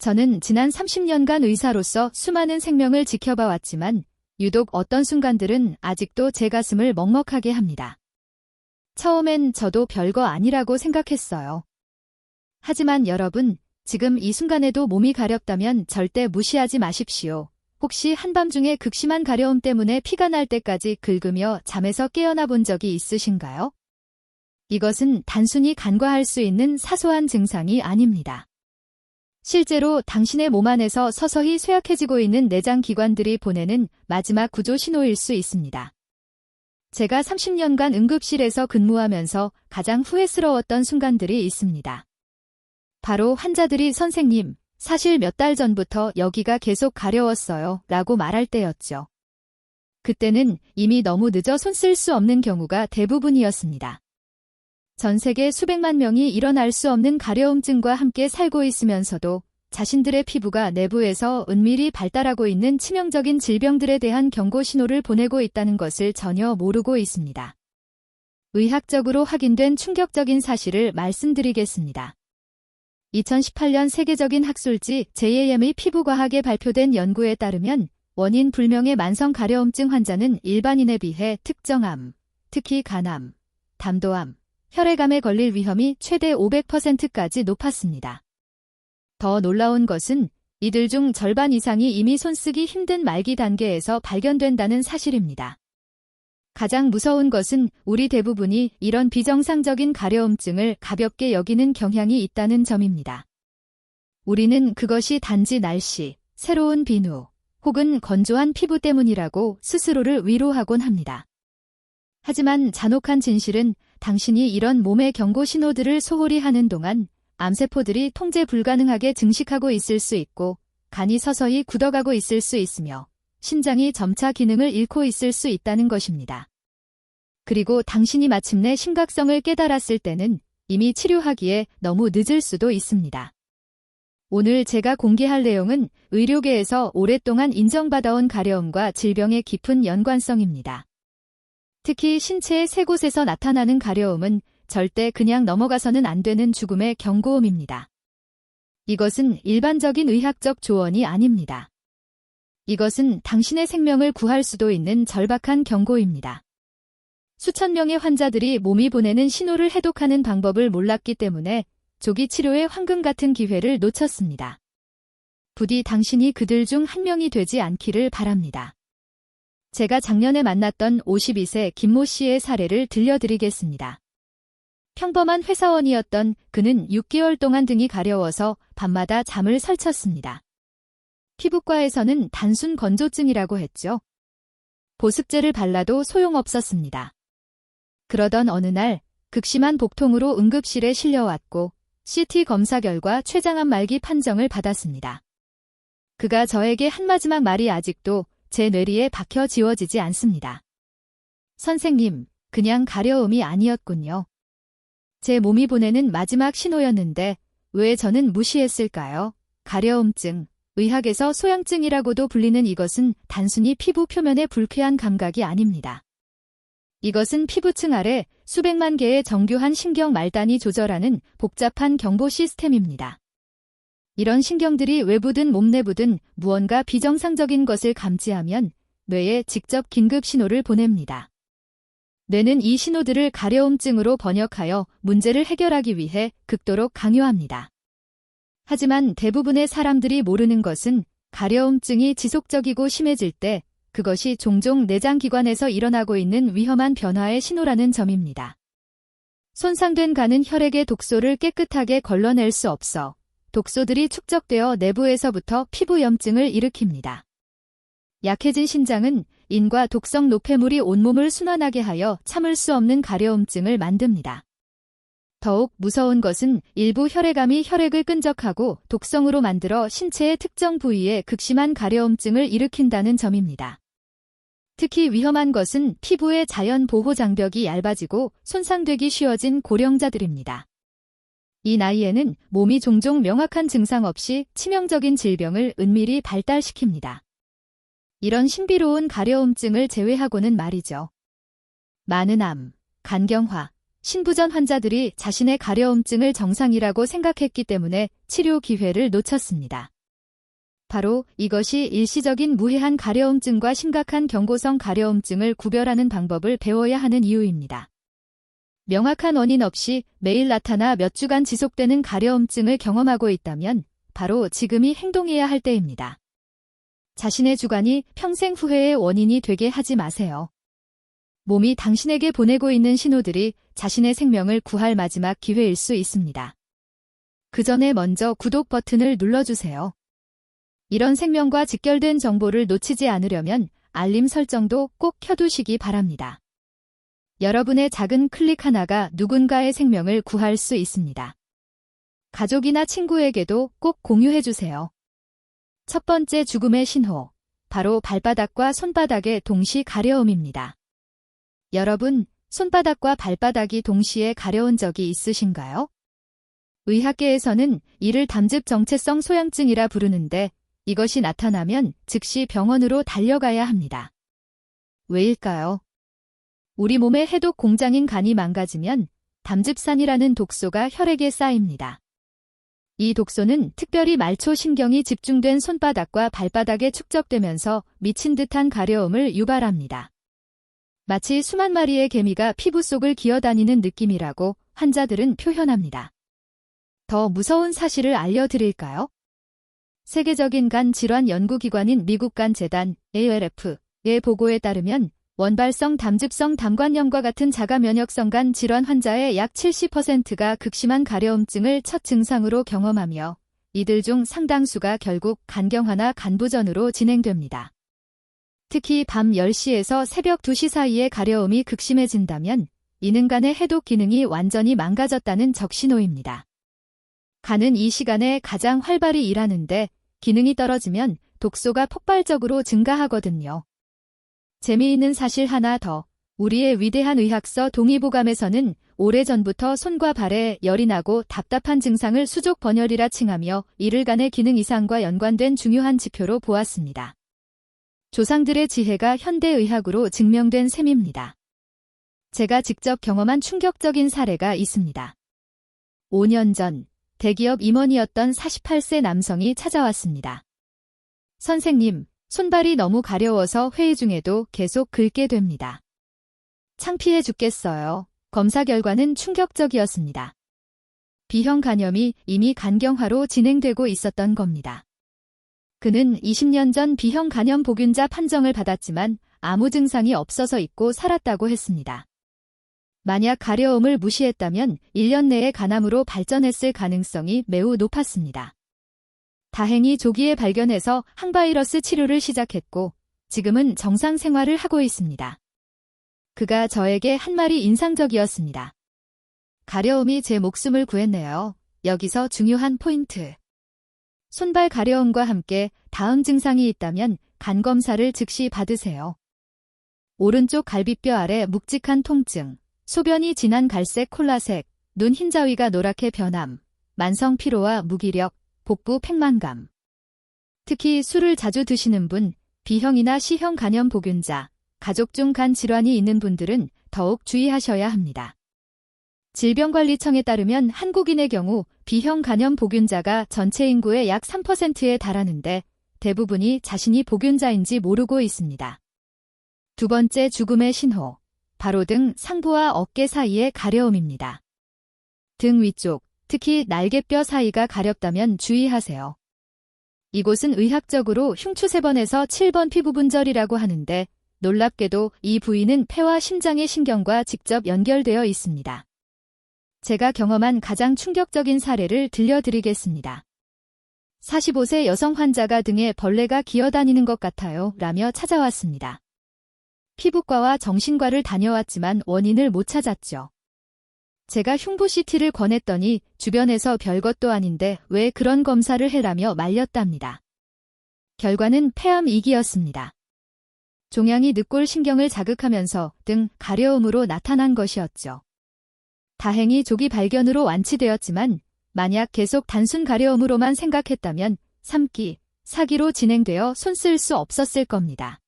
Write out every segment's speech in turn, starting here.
저는 지난 30년간 의사로서 수많은 생명을 지켜봐 왔지만 유독 어떤 순간들은 아직도 제 가슴을 먹먹하게 합니다. 처음엔 저도 별거 아니라고 생각했어요. 하지만 여러분, 지금 이 순간에도 몸이 가렵다면 절대 무시하지 마십시오. 혹시 한밤중에 극심한 가려움 때문에 피가 날 때까지 긁으며 잠에서 깨어나 본 적이 있으신가요? 이것은 단순히 간과할 수 있는 사소한 증상이 아닙니다. 실제로 당신의 몸 안에서 서서히 쇠약해지고 있는 내장 기관들이 보내는 마지막 구조 신호일 수 있습니다. 제가 30년간 응급실에서 근무하면서 가장 후회스러웠던 순간들이 있습니다. 바로 환자들이 선생님, 사실 몇 달 전부터 여기가 계속 가려웠어요 라고 말할 때였죠. 그때는 이미 너무 늦어 손 쓸 수 없는 경우가 대부분이었습니다. 전 세계 수백만 명이 일어날 수 없는 가려움증과 함께 살고 있으면서도 자신들의 피부가 내부에서 은밀히 발달하고 있는 치명적인 질병들에 대한 경고 신호를 보내고 있다는 것을 전혀 모르고 있습니다. 의학적으로 확인된 충격적인 사실을 말씀드리겠습니다. 2018년 세계적인 학술지 JAM의 피부과학에 발표된 연구에 따르면 원인 불명의 만성 가려움증 환자는 일반인에 비해 특정 암, 특히 간암, 담도암, 혈액암에 걸릴 위험이 최대 500%까지 높았습니다. 더 놀라운 것은 이들 중 절반 이상이 이미 손쓰기 힘든 말기 단계에서 발견된다는 사실입니다. 가장 무서운 것은 우리 대부분이 이런 비정상적인 가려움증을 가볍게 여기는 경향이 있다는 점입니다. 우리는 그것이 단지 날씨, 새로운 비누, 혹은 건조한 피부 때문이라고 스스로를 위로하곤 합니다. 하지만 잔혹한 진실은 당신이 이런 몸의 경고 신호들을 소홀히 하는 동안 암세포들이 통제 불가능하게 증식하고 있을 수 있고 간이 서서히 굳어가고 있을 수 있으며 심장이 점차 기능을 잃고 있을 수 있다는 것입니다. 그리고 당신이 마침내 심각성을 깨달았을 때는 이미 치료하기에 너무 늦을 수도 있습니다. 오늘 제가 공개할 내용은 의료계에서 오랫동안 인정받아온 가려움과 질병의 깊은 연관성입니다. 특히 신체의 세 곳에서 나타나는 가려움은 절대 그냥 넘어가서는 안 되는 죽음의 경고음입니다. 이것은 일반적인 의학적 조언이 아닙니다. 이것은 당신의 생명을 구할 수도 있는 절박한 경고입니다. 수천 명의 환자들이 몸이 보내는 신호를 해독하는 방법을 몰랐기 때문에 조기 치료의 황금 같은 기회를 놓쳤습니다. 부디 당신이 그들 중 한 명이 되지 않기를 바랍니다. 제가 작년에 만났던 52세 김모 씨의 사례를 들려드리겠습니다. 평범한 회사원이었던 그는 6개월 동안 등이 가려워서 밤마다 잠을 설쳤습니다. 피부과에서는 단순 건조증이라고 했죠. 보습제를 발라도 소용없었습니다. 그러던 어느 날 극심한 복통으로 응급실에 실려왔고 CT 검사 결과 췌장암 말기 판정을 받았습니다. 그가 저에게 한 마지막 말이 아직도 제 뇌리에 박혀 지워지지 않습니다. 선생님, 그냥 가려움이 아니었군요. 제 몸이 보내는 마지막 신호였는데 왜 저는 무시했을까요? 가려움증, 의학에서 소양증이라고도 불리는 이것은 단순히 피부 표면의 불쾌한 감각이 아닙니다. 이것은 피부층 아래 수백만 개의 정교한 신경 말단이 조절하는 복잡한 경보 시스템입니다. 이런 신경들이 외부든 몸 내부든 무언가 비정상적인 것을 감지하면 뇌에 직접 긴급 신호를 보냅니다. 뇌는 이 신호들을 가려움증으로 번역하여 문제를 해결하기 위해 극도로 강요합니다. 하지만 대부분의 사람들이 모르는 것은 가려움증이 지속적이고 심해질 때 그것이 종종 내장기관에서 일어나고 있는 위험한 변화의 신호라는 점입니다. 손상된 간은 혈액의 독소를 깨끗하게 걸러낼 수 없어 독소들이 축적되어 내부에서부터 피부염증을 일으킵니다. 약해진 신장은 인과 독성 노폐물이 온몸을 순환하게 하여 참을 수 없는 가려움증을 만듭니다. 더욱 무서운 것은 일부 혈액암이 혈액을 끈적하고 독성으로 만들어 신체의 특정 부위에 극심한 가려움증을 일으킨다는 점입니다. 특히 위험한 것은 피부의 자연 보호 장벽이 얇아지고 손상되기 쉬워진 고령자들입니다. 이 나이에는 몸이 종종 명확한 증상 없이 치명적인 질병을 은밀히 발달시킵니다. 이런 신비로운 가려움증을 제외하고는 말이죠. 많은 암, 간경화, 신부전 환자들이 자신의 가려움증을 정상이라고 생각했기 때문에 치료 기회를 놓쳤습니다. 바로 이것이 일시적인 무해한 가려움증과 심각한 경고성 가려움증을 구별하는 방법을 배워야 하는 이유입니다. 명확한 원인 없이 매일 나타나 몇 주간 지속되는 가려움증을 경험하고 있다면 바로 지금이 행동해야 할 때입니다. 자신의 주관이 평생 후회의 원인이 되게 하지 마세요. 몸이 당신에게 보내고 있는 신호들이 자신의 생명을 구할 마지막 기회일 수 있습니다. 그 전에 먼저 구독 버튼을 눌러주세요. 이런 생명과 직결된 정보를 놓치지 않으려면 알림 설정도 꼭 켜두시기 바랍니다. 여러분의 작은 클릭 하나가 누군가의 생명을 구할 수 있습니다. 가족이나 친구에게도 꼭 공유해주세요. 첫 번째 죽음의 신호, 바로 발바닥과 손바닥의 동시 가려움입니다. 여러분, 손바닥과 발바닥이 동시에 가려운 적이 있으신가요? 의학계에서는 이를 담즙 정체성 소양증이라 부르는데 이것이 나타나면 즉시 병원으로 달려가야 합니다. 왜일까요? 우리 몸의 해독 공장인 간이 망가지면 담즙산이라는 독소가 혈액에 쌓입니다. 이 독소는 특별히 말초 신경이 집중된 손바닥과 발바닥에 축적되면서 미친 듯한 가려움을 유발합니다. 마치 수만 마리의 개미가 피부 속을 기어다니는 느낌이라고 환자들은 표현합니다. 더 무서운 사실을 알려드릴까요? 세계적인 간 질환 연구기관인 미국 간재단 ALF의 보고에 따르면 원발성 담즙성 담관염과 같은 자가 면역성 간 질환 환자의 약 70%가 극심한 가려움증을 첫 증상으로 경험하며 이들 중 상당수가 결국 간경화나 간부전으로 진행됩니다. 특히 밤 10시에서 새벽 2시 사이에 가려움이 극심해진다면 이는 간의 해독 기능이 완전히 망가졌다는 적신호입니다. 간은 이 시간에 가장 활발히 일하는데 기능이 떨어지면 독소가 폭발적으로 증가하거든요. 재미있는 사실 하나 더. 우리의 위대한 의학서 동의보감에서는 오래전부터 손과 발에 열이 나고 답답한 증상을 수족 번열이라 칭하며 이를 간의 기능 이상과 연관된 중요한 지표로 보았습니다. 조상들의 지혜가 현대의학으로 증명된 셈입니다. 제가 직접 경험한 충격적인 사례가 있습니다. 5년 전 대기업 임원이었던 48세 남성이 찾아왔습니다. 선생님, 손발이 너무 가려워서 회의 중에도 계속 긁게 됩니다. 창피해 죽겠어요. 검사 결과는 충격적이었습니다. B형 간염이 이미 간경화로 진행되고 있었던 겁니다. 그는 20년 전 B형 간염 보균자 판정을 받았지만 아무 증상이 없어서 잊고 살았다고 했습니다. 만약 가려움을 무시했다면 1년 내에 간암으로 발전했을 가능성이 매우 높았습니다. 다행히 조기에 발견해서 항바이러스 치료를 시작했고 지금은 정상 생활을 하고 있습니다. 그가 저에게 한 말이 인상적이었습니다. 가려움이 제 목숨을 구했네요. 여기서 중요한 포인트. 손발 가려움과 함께 다음 증상이 있다면 간 검사를 즉시 받으세요. 오른쪽 갈비뼈 아래 묵직한 통증, 소변이 진한 갈색 콜라색, 눈 흰자위가 노랗게 변함, 만성 피로와 무기력, 복부 팽만감. 특히 술을 자주 드시는 분, B형이나 C형 간염 보균자, 가족 중 간 질환이 있는 분들은 더욱 주의하셔야 합니다. 질병관리청에 따르면 한국인의 경우 B형 간염 보균자가 전체 인구의 약 3%에 달하는데 대부분이 자신이 보균자인지 모르고 있습니다. 두 번째 죽음의 신호. 바로 등 상부와 어깨 사이의 가려움입니다. 등 위쪽, 특히 날개뼈 사이가 가렵다면 주의하세요. 이곳은 의학적으로 흉추 3번에서 7번 피부 분절이라고 하는데 놀랍게도 이 부위는 폐와 심장의 신경과 직접 연결되어 있습니다. 제가 경험한 가장 충격적인 사례를 들려드리겠습니다. 45세 여성 환자가 등에 벌레가 기어다니는 것 같아요 라며 찾아왔습니다. 피부과와 정신과를 다녀왔지만 원인을 못 찾았죠. 제가 흉부 CT를 권했더니 주변에서 별것도 아닌데 왜 그런 검사를 해라며 말렸답니다. 결과는 폐암 2기였습니다. 종양이 늑골 신경을 자극하면서 등 가려움으로 나타난 것이었죠. 다행히 조기 발견으로 완치되었지만 만약 계속 단순 가려움으로만 생각했다면 3기, 4기로 진행되어 손 쓸 수 없었을 겁니다.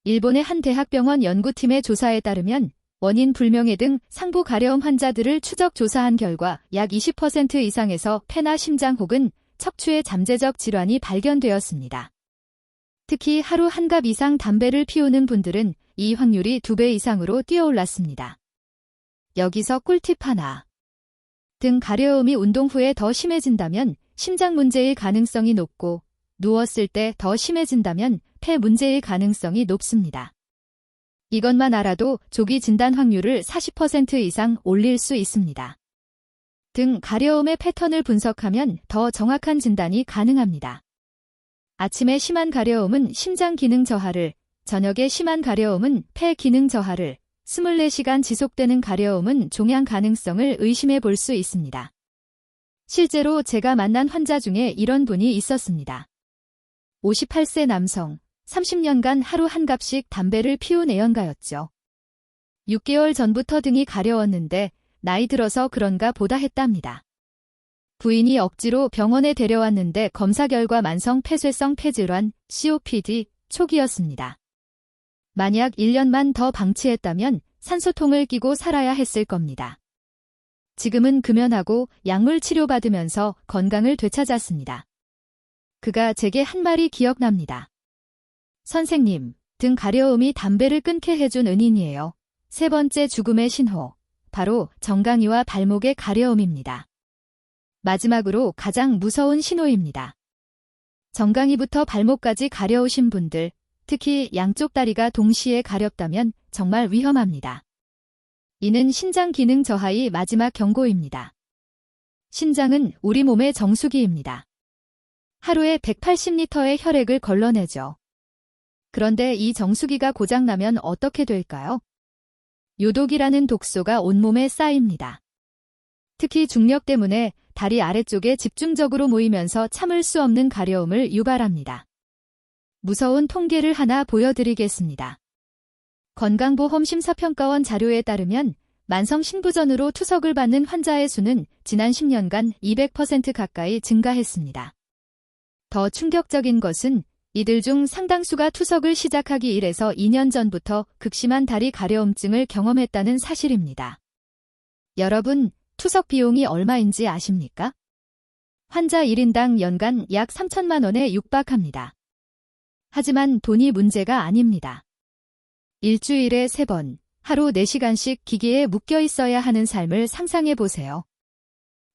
일본의 한 대학병원 연구팀의 조사에 따르면 원인 불명의 등 상부 가려움 환자들을 추적 조사한 결과 약 20% 이상에서 폐나 심장 혹은 척추의 잠재적 질환이 발견되었습니다. 특히 하루 한 갑 이상 담배를 피우는 분들은 이 확률이 2배 이상으로 뛰어올랐습니다. 여기서 꿀팁 하나. 등 가려움이 운동 후에 더 심해진다면 심장 문제일 가능성이 높고, 누웠을 때 더 심해진다면 폐 문제일 가능성이 높습니다. 이것만 알아도 조기 진단 확률을 40% 이상 올릴 수 있습니다. 등 가려움의 패턴을 분석하면 더 정확한 진단이 가능합니다. 아침에 심한 가려움은 심장 기능 저하를, 저녁에 심한 가려움은 폐 기능 저하를, 24시간 지속되는 가려움은 종양 가능성을 의심해 볼 수 있습니다. 실제로 제가 만난 환자 중에 이런 분이 있었습니다. 58세 남성, 30년간 하루 한 갑씩 담배를 피운 애연가였죠. 6개월 전부터 등이 가려웠는데 나이 들어서 그런가 보다 했답니다. 부인이 억지로 병원에 데려왔는데 검사 결과 만성 폐쇄성 폐질환, COPD, 초기였습니다. 만약 1년만 더 방치했다면 산소통을 끼고 살아야 했을 겁니다. 지금은 금연하고 약물 치료받으면서 건강을 되찾았습니다. 그가 제게 한 말이 기억납니다. 선생님, 등 가려움이 담배를 끊게 해준 은인이에요. 세 번째 죽음의 신호, 바로 정강이와 발목의 가려움입니다. 마지막으로 가장 무서운 신호입니다. 정강이부터 발목까지 가려우신 분들, 특히 양쪽 다리가 동시에 가렵다면 정말 위험합니다. 이는 신장 기능 저하의 마지막 경고입니다. 신장은 우리 몸의 정수기입니다. 하루에 180리터의 혈액을 걸러내죠. 그런데 이 정수기가 고장나면 어떻게 될까요? 요독이라는 독소가 온몸에 쌓입니다. 특히 중력 때문에 다리 아래쪽에 집중적으로 모이면서 참을 수 없는 가려움을 유발합니다. 무서운 통계를 하나 보여드리겠습니다. 건강보험 심사평가원 자료에 따르면 만성 신부전으로 투석을 받는 환자의 수는 지난 10년간 200% 가까이 증가했습니다. 더 충격적인 것은 이들 중 상당수가 투석을 시작하기 1에서 2년 전부터 극심한 다리 가려움증을 경험했다는 사실입니다. 여러분, 투석 비용이 얼마인지 아십니까? 환자 1인당 연간 약 3천만 원에 육박합니다. 하지만 돈이 문제가 아닙니다. 일주일에 3번, 하루 4시간씩 기계에 묶여 있어야 하는 삶을 상상해 보세요.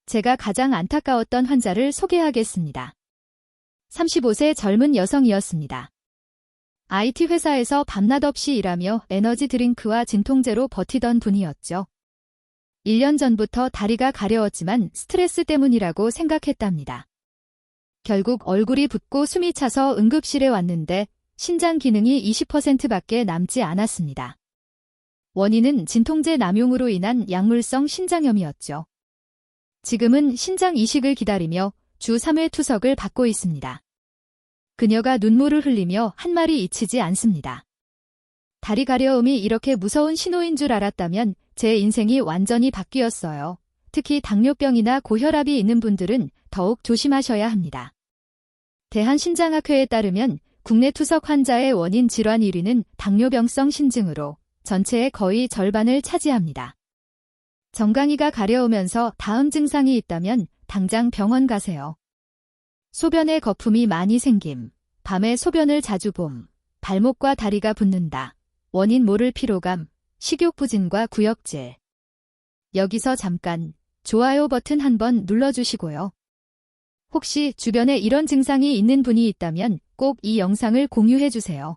제가 가장 안타까웠던 환자를 소개하겠습니다. 35세 젊은 여성이었습니다. IT 회사에서 밤낮 없이 일하며 에너지 드링크와 진통제로 버티던 분이었죠. 1년 전부터 다리가 가려웠지만 스트레스 때문이라고 생각했답니다. 결국 얼굴이 붓고 숨이 차서 응급실에 왔는데 신장 기능이 20%밖에 남지 않았습니다. 원인은 진통제 남용으로 인한 약물성 신장염이었죠. 지금은 신장 이식을 기다리며 주 3회 투석을 받고 있습니다. 그녀가 눈물을 흘리며 한 말이 잊히지 않습니다. 다리 가려움이 이렇게 무서운 신호인 줄 알았다면 제 인생이 완전히 바뀌었어요. 특히 당뇨병이나 고혈압이 있는 분들은 더욱 조심하셔야 합니다. 대한신장학회에 따르면 국내 투석 환자의 원인 질환 1위는 당뇨병성 신증으로 전체의 거의 절반을 차지합니다. 정강이가 가려우면서 다음 증상이 있다면 당장 병원 가세요. 소변에 거품이 많이 생김, 밤에 소변을 자주 봄, 발목과 다리가 붓는다, 원인 모를 피로감, 식욕부진과 구역질. 여기서 잠깐 좋아요 버튼 한번 눌러주시고요. 혹시 주변에 이런 증상이 있는 분이 있다면 꼭 이 영상을 공유해주세요.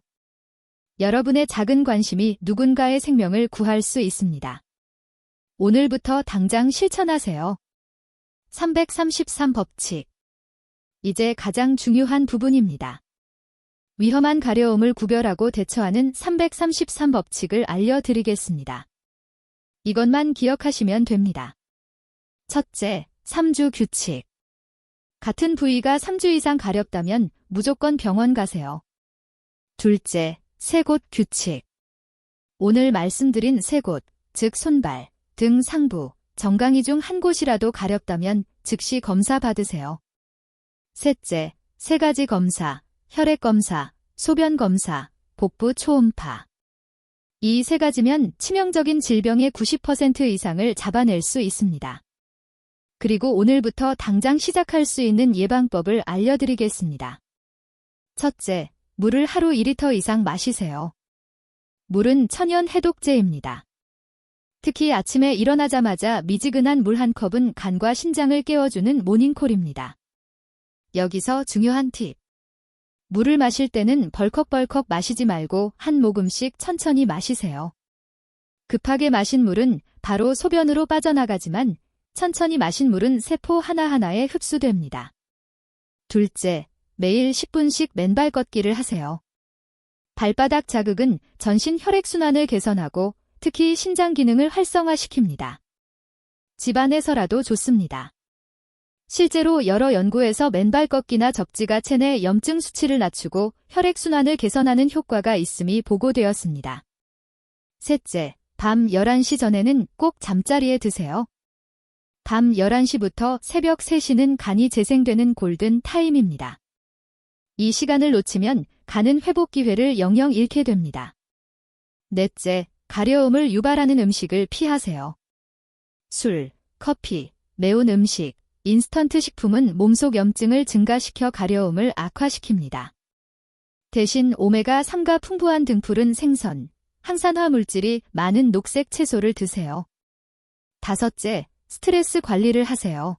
여러분의 작은 관심이 누군가의 생명을 구할 수 있습니다. 오늘부터 당장 실천하세요. 333 법칙. 이제 가장 중요한 부분입니다. 위험한 가려움을 구별하고 대처하는 333 법칙을 알려드리겠습니다. 이것만 기억하시면 됩니다. 첫째, 3주 규칙. 같은 부위가 3주 이상 가렵다면 무조건 병원 가세요. 둘째, 3곳 규칙. 오늘 말씀드린 3곳, 즉 손발, 등 상부, 정강이 중 한 곳이라도 가렵다면 즉시 검사 받으세요. 셋째, 3가지 검사, 혈액 검사, 소변 검사, 복부 초음파. 이 3가지면 치명적인 질병의 90% 이상을 잡아낼 수 있습니다. 그리고 오늘부터 당장 시작할 수 있는 예방법을 알려드리겠습니다. 첫째, 물을 하루 2리터 이상 마시세요. 물은 천연 해독제입니다. 특히 아침에 일어나자마자 미지근한 물 한 컵은 간과 신장을 깨워주는 모닝콜입니다. 여기서 중요한 팁. 물을 마실 때는 벌컥벌컥 마시지 말고 한 모금씩 천천히 마시세요. 급하게 마신 물은 바로 소변으로 빠져나가지만 천천히 마신 물은 세포 하나하나에 흡수됩니다. 둘째, 매일 10분씩 맨발 걷기를 하세요. 발바닥 자극은 전신 혈액순환을 개선하고 특히 신장 기능을 활성화시킵니다. 집안에서라도 좋습니다. 실제로 여러 연구에서 맨발 걷기나 접지가 체내 염증 수치를 낮추고 혈액순환을 개선하는 효과가 있음이 보고되었습니다. 셋째, 밤 11시 전에는 꼭 잠자리에 드세요. 밤 11시부터 새벽 3시는 간이 재생되는 골든 타임입니다. 이 시간을 놓치면 간은 회복 기회를 영영 잃게 됩니다. 넷째, 가려움을 유발하는 음식을 피하세요. 술, 커피, 매운 음식, 인스턴트 식품은 몸속 염증을 증가시켜 가려움을 악화시킵니다. 대신 오메가3가 풍부한 등푸른 생선, 항산화 물질이 많은 녹색 채소를 드세요. 다섯째, 스트레스 관리를 하세요.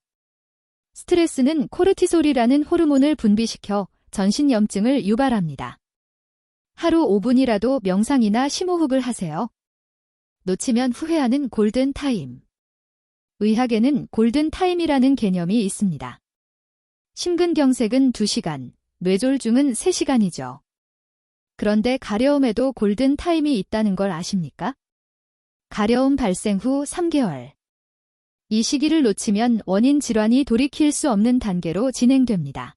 스트레스는 코르티솔이라는 호르몬을 분비시켜 전신 염증을 유발합니다. 하루 5분이라도 명상이나 심호흡을 하세요. 놓치면 후회하는 골든 타임. 의학에는 골든 타임이라는 개념이 있습니다. 심근경색은 2시간, 뇌졸중은 3시간이죠. 그런데 가려움에도 골든 타임이 있다는 걸 아십니까? 가려움 발생 후 3개월. 이 시기를 놓치면 원인 질환이 돌이킬 수 없는 단계로 진행됩니다.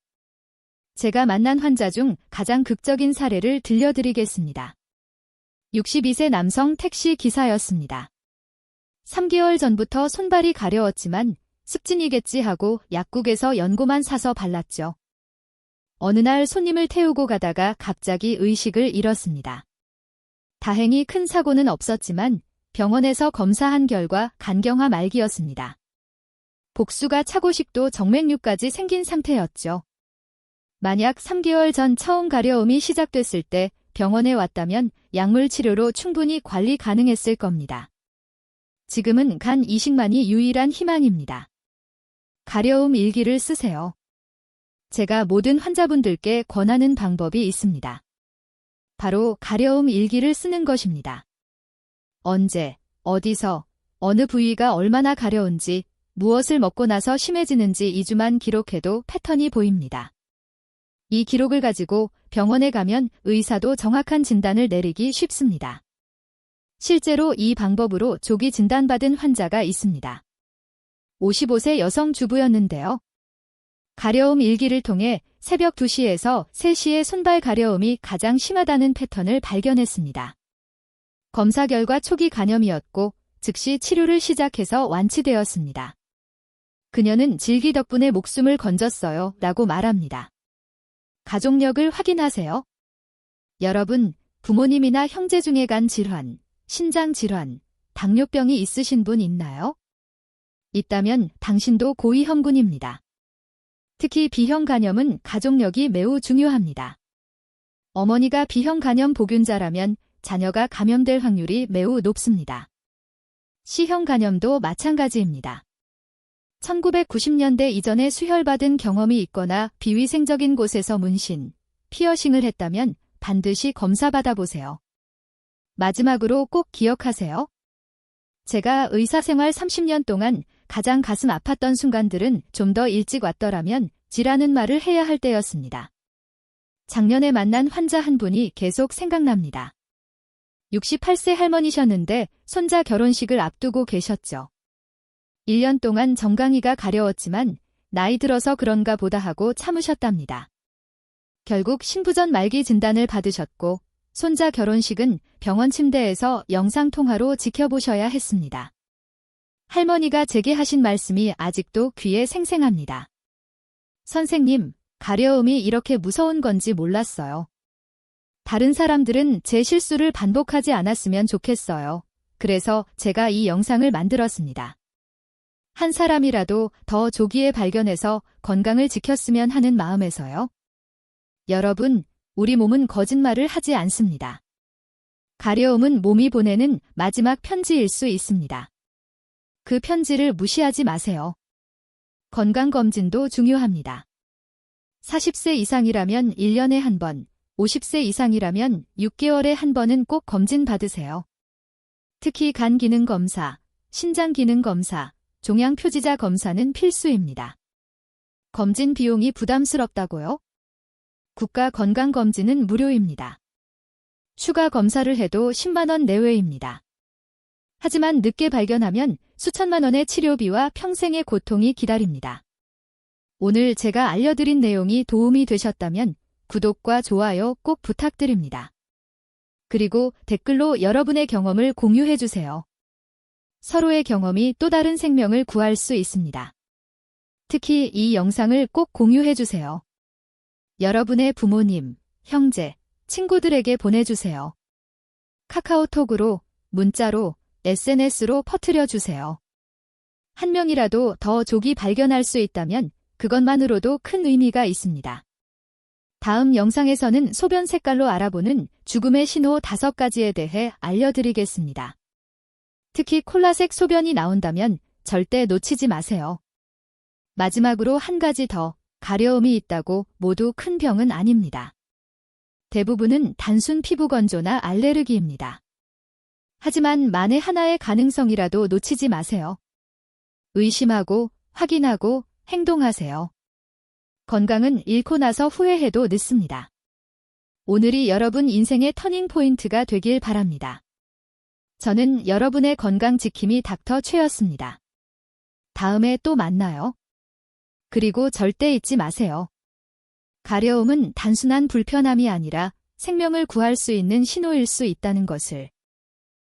제가 만난 환자 중 가장 극적인 사례를 들려드리겠습니다. 62세 남성 택시 기사였습니다. 3개월 전부터 손발이 가려웠지만 습진이겠지 하고 약국에서 연고만 사서 발랐죠. 어느 날 손님을 태우고 가다가 갑자기 의식을 잃었습니다. 다행히 큰 사고는 없었지만 병원에서 검사한 결과 간경화 말기였습니다. 복수가 차고식도 정맥류까지 생긴 상태였죠. 만약 3개월 전 처음 가려움이 시작됐을 때 병원에 왔다면 약물 치료로 충분히 관리 가능했을 겁니다. 지금은 간 이식만이 유일한 희망입니다. 가려움 일기를 쓰세요. 제가 모든 환자분들께 권하는 방법이 있습니다. 바로 가려움 일기를 쓰는 것입니다. 언제, 어디서, 어느 부위가 얼마나 가려운지, 무엇을 먹고 나서 심해지는지 2주만 기록해도 패턴이 보입니다. 이 기록을 가지고 병원에 가면 의사도 정확한 진단을 내리기 쉽습니다. 실제로 이 방법으로 조기 진단받은 환자가 있습니다. 55세 여성 주부였는데요. 가려움 일기를 통해 새벽 2시에서 3시에 손발 가려움이 가장 심하다는 패턴을 발견했습니다. 검사 결과 초기 간염이었고 즉시 치료를 시작해서 완치되었습니다. 그녀는 질기 덕분에 목숨을 건졌어요 라고 말합니다. 가족력을 확인하세요. 여러분, 부모님이나 형제 중에 간 질환, 신장 질환, 당뇨병이 있으신 분 있나요? 있다면 당신도 고위험군입니다. 특히 B형 간염은 가족력이 매우 중요합니다. 어머니가 B형 간염 보균자라면 자녀가 감염될 확률이 매우 높습니다. C형 간염도 마찬가지입니다. 1990년대 이전에 수혈받은 경험이 있거나 비위생적인 곳에서 문신, 피어싱을 했다면 반드시 검사받아보세요. 마지막으로 꼭 기억하세요. 제가 의사생활 30년 동안 가장 가슴 아팠던 순간들은 좀 더 일찍 왔더라면 지라는 말을 해야 할 때였습니다. 작년에 만난 환자 한 분이 계속 생각납니다. 68세 할머니셨는데 손자 결혼식을 앞두고 계셨죠. 1년 동안 정강이가 가려웠지만 나이 들어서 그런가 보다 하고 참으셨답니다. 결국 신부전 말기 진단을 받으셨고 손자 결혼식은 병원 침대에서 영상통화로 지켜보셔야 했습니다. 할머니가 제게 하신 말씀이 아직도 귀에 생생합니다. 선생님, 가려움이 이렇게 무서운 건지 몰랐어요. 다른 사람들은 제 실수를 반복하지 않았으면 좋겠어요. 그래서 제가 이 영상을 만들었습니다. 한 사람이라도 더 조기에 발견해서 건강을 지켰으면 하는 마음에서요. 여러분, 우리 몸은 거짓말을 하지 않습니다. 가려움은 몸이 보내는 마지막 편지일 수 있습니다. 그 편지를 무시하지 마세요. 건강검진도 중요합니다. 40세 이상이라면 1년에 한 번, 50세 이상이라면 6개월에 한 번은 꼭 검진 받으세요. 특히 간 기능 검사, 신장 기능 검사, 종양 표지자 검사는 필수입니다. 검진 비용이 부담스럽다고요? 국가 건강검진은 무료입니다. 추가 검사를 해도 10만 원 내외입니다. 하지만 늦게 발견하면 수천만 원의 치료비와 평생의 고통이 기다립니다. 오늘 제가 알려드린 내용이 도움이 되셨다면 구독과 좋아요 꼭 부탁드립니다. 그리고 댓글로 여러분의 경험을 공유해주세요. 서로의 경험이 또 다른 생명을 구할 수 있습니다. 특히 이 영상을 꼭 공유해주세요. 여러분의 부모님, 형제, 친구들에게 보내주세요. 카카오톡으로, 문자로, SNS로 퍼뜨려주세요. 한 명이라도 더 조기 발견할 수 있다면 그것만으로도 큰 의미가 있습니다. 다음 영상에서는 소변 색깔로 알아보는 죽음의 신호 5가지에 대해 알려드리겠습니다. 특히 콜라색 소변이 나온다면 절대 놓치지 마세요. 마지막으로 한 가지 더, 가려움이 있다고 모두 큰 병은 아닙니다. 대부분은 단순 피부 건조나 알레르기입니다. 하지만 만에 하나의 가능성이라도 놓치지 마세요. 의심하고, 확인하고, 행동하세요. 건강은 잃고 나서 후회해도 늦습니다. 오늘이 여러분 인생의 터닝 포인트가 되길 바랍니다. 저는 여러분의 건강 지킴이 닥터 최였습니다. 다음에 또 만나요. 그리고 절대 잊지 마세요. 가려움은 단순한 불편함이 아니라 생명을 구할 수 있는 신호일 수 있다는 것을.